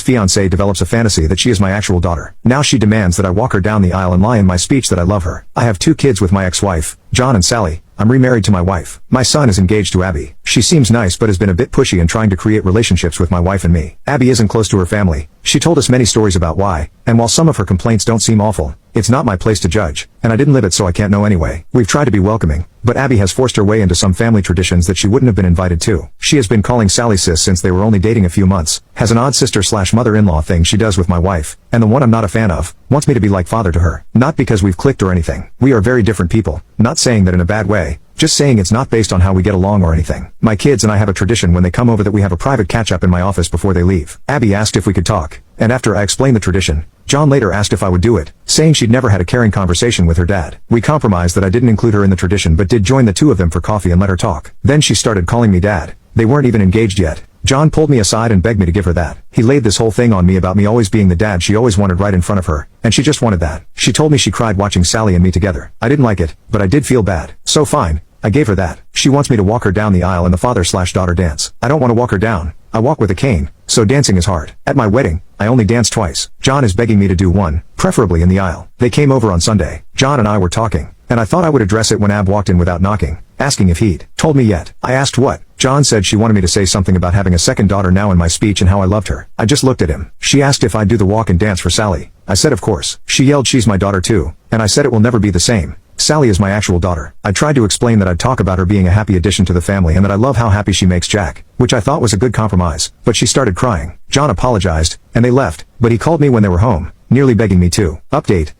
fiance develops a fantasy that she is my actual daughter. Now she demands that I walk her down the aisle and lie in my speech that I love her. I have 2 kids with my ex-wife, John and Sally. I'm remarried to my wife. My son is engaged to Abby. She seems nice but has been a bit pushy in trying to create relationships with my wife and me. Abby isn't close to her family. She told us many stories about why, and while some of her complaints don't seem awful, it's not my place to judge, and I didn't live it so I can't know anyway. We've tried to be welcoming, but Abby has forced her way into some family traditions that she wouldn't have been invited to. She has been calling Sally sis since they were only dating a few months, has an odd sister/mother-in-law thing she does with my wife, and the one I'm not a fan of, wants me to be like father to her. Not because we've clicked or anything. We are very different people. Not saying that in a bad way. Just saying it's not based on how we get along or anything. My kids and I have a tradition when they come over that we have a private catch-up in my office before they leave. Abby asked if we could talk, and after I explained the tradition, John later asked if I would do it, saying she'd never had a caring conversation with her dad. We compromised that I didn't include her in the tradition but did join the 2 of them for coffee and let her talk. Then she started calling me dad. They weren't even engaged yet. John pulled me aside and begged me to give her that. He laid this whole thing on me about me always being the dad she always wanted right in front of her, and she just wanted that. She told me she cried watching Sally and me together. I didn't like it, but I did feel bad. So fine. I gave her that. She wants me to walk her down the aisle in the father/daughter dance. I don't want to walk her down. I walk with a cane, so dancing is hard. At my wedding, I only danced twice. John is begging me to do one, preferably in the aisle. They came over on Sunday. John and I were talking, and I thought I would address it when Ab walked in without knocking, asking if he'd told me yet. I asked what. John said she wanted me to say something about having a second daughter now in my speech and how I loved her. I just looked at him. She asked if I'd do the walk and dance for Sally. I said of course. She yelled she's my daughter too, and I said it will never be the same. Sally is my actual daughter. I tried to explain that I'd talk about her being a happy addition to the family and that I love how happy she makes Jack, which I thought was a good compromise, but she started crying. John apologized, and they left, but he called me when they were home, nearly begging me to. Update,